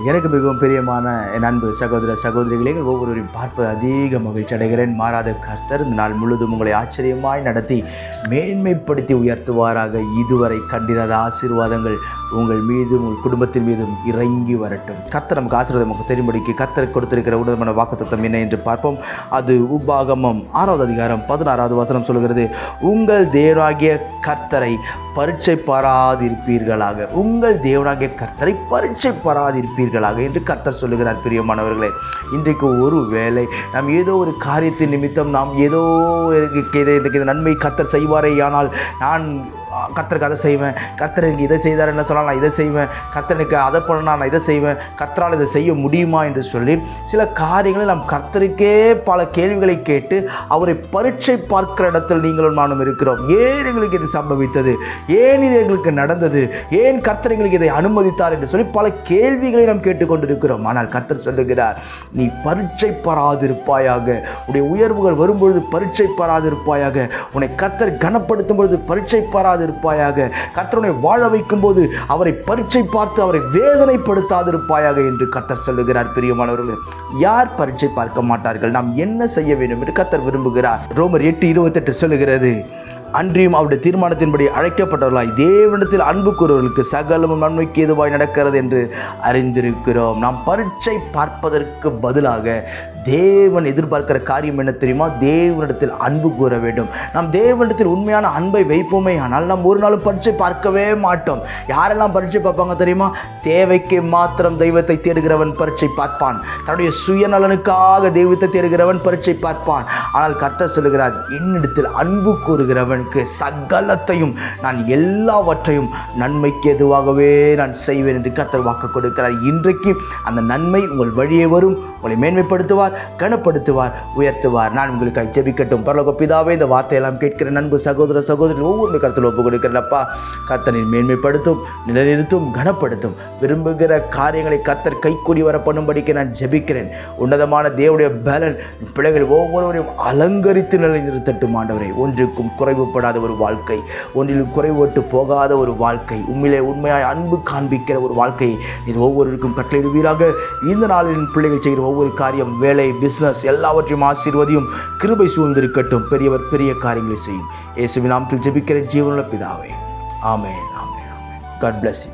எனக்கு மிகவும் பிரியமான என் அன்பு சகோதர சகோதரிகளே, ஒவ்வொருவரையும் பார்ப்பது அதிக மகிழ்ச்சி அடைகிறேன். மாறாத கர்த்தர் இந்த நாள் முழுவதும் உங்களை ஆச்சரியமாய் நடத்தி மேன்மைப்படுத்தி உயர்த்துவாராக. இதுவரை கண்டிராத ஆசீர்வாதங்கள் உங்கள் மீதும் உங்கள் குடும்பத்தின் மீதும் இறங்கி வரட்டும். கர்த்தர் நமக்கு ஆசீர்வாதம் நமக்கு தெரியும்படிக்கு கர்த்தர் கொடுத்திருக்கிற உன்னதமான வாக்குத்தத்தம் என்ன என்று பார்ப்போம். அது உபாகமம் 6வது அதிகாரம் 16வது வசனம் சொல்கிறது, உங்கள் தேவனாகிய கர்த்தரை பரீட்சை பாராதிருப்பீர்களாக. உங்கள் தேவனாகிய கர்த்தரை பரீட்சை பாராதிருப்பீர்களாக என்று கர்த்தர் சொல்லுகிறார். பிரியமானவர்களே, இன்றைக்கு ஒரு வேளை நாம் ஏதோ ஒரு காரியத்தின் நிமித்தம் நாம் ஏதோ இந்த நன்மை கர்த்தர் செய்வாரே, ஆனால் நான் கர்த்தருக்கு அதை செய்வேன், கர்த்தர் எனக்கு இதை செய்தார் என்ன சொன்னால் நான் இதை செய்வேன், கர்த்தருக்கு அதை பண்ணா நான் இதை செய்வேன், கர்த்தரால் இதை செய்ய முடியுமா என்று சொல்லி சில காரியங்களை நாம் கர்த்தருக்கே பல கேள்விகளை கேட்டு அவரை பரீட்சை பார்க்கிற இடத்தில் நீங்களும் நானும் இருக்கிறோம். ஏன் எங்களுக்கு இது சம்பவித்தது, ஏன் இது எங்களுக்கு நடந்தது, ஏன் கர்த்தர் எங்களுக்கு இதை அனுமதித்தார் என்று சொல்லி பல கேள்விகளை நாம் கேட்டுக்கொண்டிருக்கிறோம். ஆனால் கர்த்தர் சொல்லுகிறார், நீ பரீட்சை பாராதிருப்பாயாக. உடைய உயர்வுகள் வரும்பொழுது பரீட்சை பாராதிருப்பாயாக. உன்னை கர்த்தர் கனப்படுத்தும் பொழுது பரீட்சை பாராதிருப்பாயாக. கர்த்தரை வாழ வைக்கும் போது அவரை பரீட்சை பார்த்து அவரை வேதனைப்படுத்தாதிருப்பாயாக என்று கர்த்தர் சொல்லுகிறார். பிரியமானவர்களே, யார் பரீட்சை பார்க்க மாட்டார்கள்? நாம் என்ன செய்ய வேண்டும் என்று கர்த்தர் விரும்புகிறார். ரோமர் 8:28 சொல்லுகிறது, அன்றியும் அவருடைய தீர்மானத்தின்படி அழைக்கப்பட்டவர்களாய் தேவனிடத்தில் அன்பு கூறுவர்களுக்கு சகலமும் நன்மைக்கு ஏதுவாய் நடக்கிறது என்று அறிந்திருக்கிறோம். நாம் பரீட்சை பார்ப்பதற்கு பதிலாக தேவன் எதிர்பார்க்கிற காரியம் என்ன தெரியுமா? தேவனிடத்தில் அன்பு கூற வேண்டும். நாம் தேவனிடத்தில் உண்மையான அன்பை வைப்போமே, ஆனால் நாம் ஒரு நாளும் பரீட்சை பார்க்கவே மாட்டோம். யாரெல்லாம் பரீட்சை பார்ப்பாங்க தெரியுமா? தேவைக்கு மாத்திரம் தெய்வத்தை தேடுகிறவன் பரீட்சை பார்ப்பான். தன்னுடைய சுயநலனுக்காக தெய்வத்தை தேடுகிறவன் பரீட்சை பார்ப்பான். ஆனால் கர்த்தர் சொல்லுகிறார், என்னிடத்தில் அன்பு கூறுகிறவன் சகலத்தையும் நான் எல்லாவற்றையும் நன்மைக்கு எதுவாகவே நான் செய்வேன் என்று கர்த்தர் வாக்கு கொடுக்கிறார். இன்றைக்கு அந்த நன்மை உங்கள் வழியே வரும், உங்களை மேன்மைப்படுத்துவார், கனப்படுத்துவார், உயர்த்துவார். நான் உங்களுக்கு ஜெபிக்கட்டும். பரலோக பிதாவே, இந்த வார்த்தையெல்லாம் கேட்கிற நண்பு சகோதர சகோதரிகள் ஒவ்வொரு கருத்தில் ஒப்பு கொடுக்கிறப்பா, கர்த்தரின் மேன்மைப்படுத்தும், நிலைநிறுத்தும், கனப்படுத்தும். விரும்புகிற காரியங்களை கர்த்தர் கைக்கூடி வர பண்ணும்படிக்கு நான் ஜெபிக்கிறேன். உன்னதமான தேவனுடைய பலன் பிள்ளைகள் ஒவ்வொருவரையும் அலங்கரித்து நிலைநிறுத்தட்டும். ஆண்டவரே, ஒன்றுக்கும் குறைவுபடாத ஒரு வாழ்க்கை, ஒன்றிலும் குறைவுபட்டு போகாத ஒரு வாழ்க்கை, உண்மையிலே உண்மையாய் அன்பு காண்பிக்கிற ஒரு வாழ்க்கையை நீர் ஒவ்வொருவருக்கும் கட்டளையிடுவீராக. இந்த நாளின் பிள்ளைகள் செய்கிற ஒவ்வொரு காரியம், வேலை, பிசினஸ் எல்லாவற்றையும் ஆசீர்வதியும், கிருபை சூழ்ந்திருக்கட்டும். பெரியவர் பெரிய காரியங்களை செய்யும். இயேசுவின் நாமத்தில் ஜெபிக்கிறேன் ஜீவனுள்ள பிதாவே. ஆமென், ஆமென், ஆமென். God bless you.